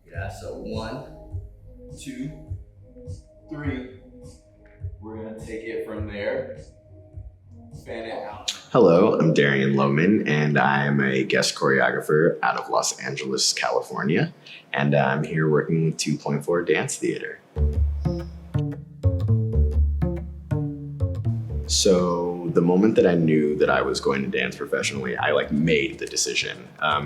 Yeah, so 1, 2, 3. We're gonna take it from there, fan it out. Hello, I'm Derion Loman, and I'm a guest choreographer out of Los Angeles, California. And I'm here working with 2.4 Dance Theater. So the moment that I knew that I was going to dance professionally, I made the decision.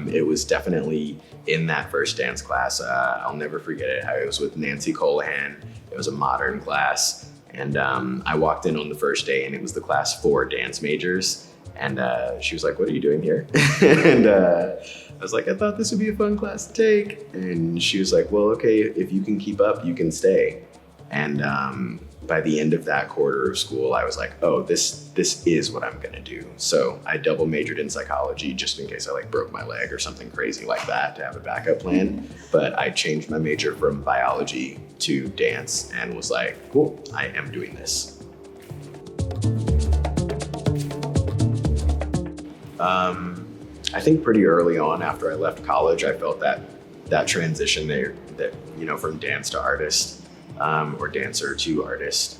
It was definitely in that first dance class. I'll never forget it. I was with Nancy Colahan. It was a modern class. And I walked in on the first day and it was the class for dance majors. And she was like, "What are you doing here?" And I was like, "I thought this would be a fun class to take." And she was like, "Well, okay, if you can keep up, you can stay." And by the end of that quarter of school, I was like, "Oh, this is what I'm gonna do." So I double majored in psychology just in case I broke my leg or something crazy like that to have a backup plan. But I changed my major from biology to dance and was like, "Cool, I am doing this." I think pretty early on after I left college, I felt that transition there, from dance to artist. Or dancer to artist,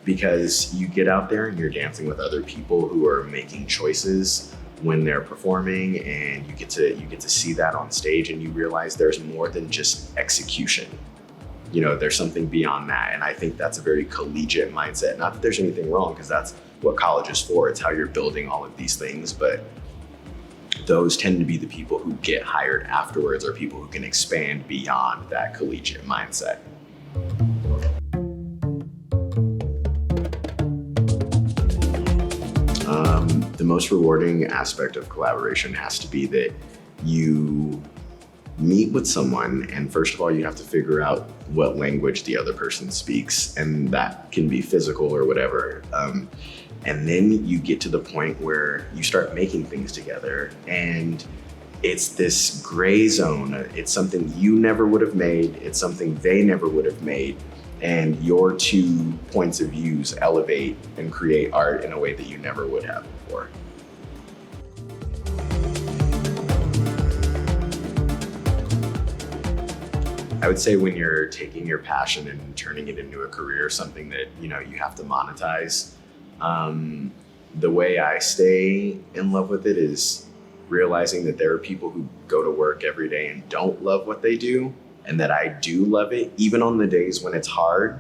because you get out there and you're dancing with other people who are making choices when they're performing, and you get to see that on stage, and you realize there's more than just execution. There's something beyond that, and I think that's a very collegiate mindset. Not that there's anything wrong, because that's what college is for. It's how you're building all of these things, but those tend to be the people who get hired afterwards, or people who can expand beyond that collegiate mindset. The most rewarding aspect of collaboration has to be that you meet with someone, and first of all, you have to figure out what language the other person speaks, and that can be physical or whatever. And then you get to the point where you start making things together, and it's this gray zone. It's something you never would have made. It's something they never would have made. And your two points of views elevate and create art in a way that you never would have before. I would say when you're taking your passion and turning it into a career, something that you have to monetize, the way I stay in love with it is realizing that there are people who go to work every day and don't love what they do, and that I do love it. Even on the days when it's hard,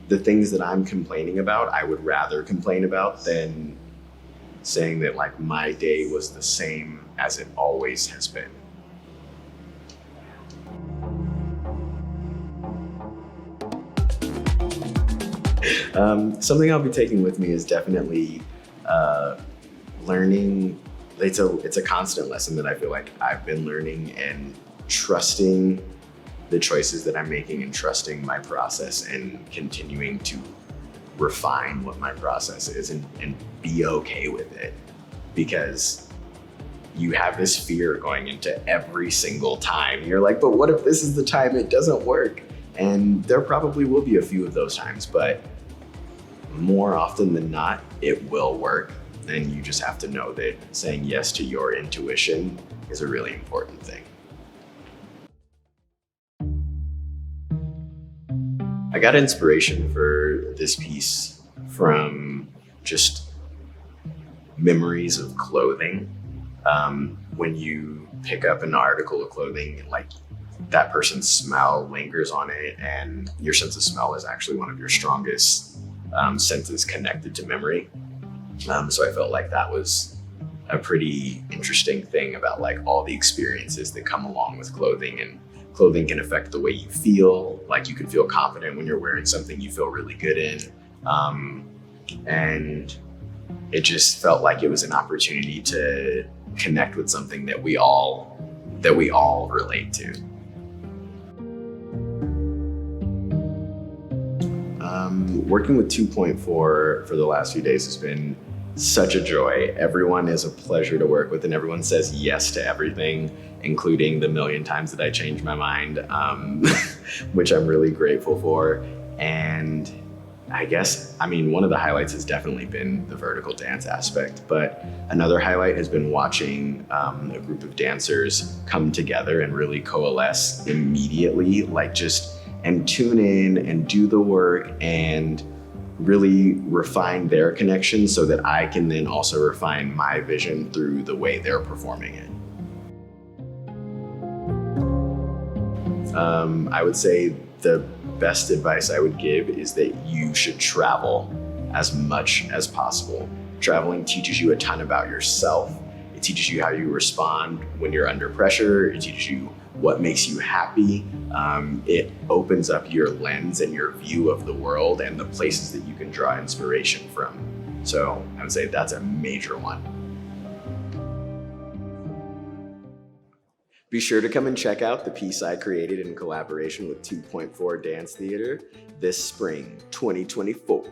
the things that I'm complaining about, I would rather complain about than saying that my day was the same as it always has been. Something I'll be taking with me is definitely learning. It's a constant lesson that I feel like I've been learning, and trusting the choices that I'm making, and trusting my process, and continuing to refine what my process is, and be okay with it. Because you have this fear going into every single time. You're like, but what if this is the time it doesn't work? And there probably will be a few of those times, but more often than not, it will work. And you just have to know that saying yes to your intuition is a really important thing. I got inspiration for this piece from just memories of clothing. When you pick up an article of clothing, that person's smell lingers on it, and your sense of smell is actually one of your strongest senses connected to memory. So I felt like that was a pretty interesting thing about all the experiences that come along with clothing. And clothing can affect the way you feel. You can feel confident when you're wearing something you feel really good in. And it just felt like it was an opportunity to connect with something that we all relate to. Working with 2.4 for the last few days has been such a joy. Everyone is a pleasure to work with, and everyone says yes to everything, including the million times that I changed my mind, which I'm really grateful for. And I guess, I mean, one of the highlights has definitely been the vertical dance aspect, but another highlight has been watching a group of dancers come together and really coalesce immediately, and tune in and do the work and really refine their connection so that I can then also refine my vision through the way they're performing it. I would say the best advice I would give is that you should travel as much as possible. Traveling teaches you a ton about yourself. It teaches you how you respond when you're under pressure. It teaches you what makes you happy. It opens up your lens and your view of the world and the places that you can draw inspiration from. So I would say that's a major one. Be sure to come and check out the piece I created in collaboration with 2.4 Dance Theater this spring, 2024.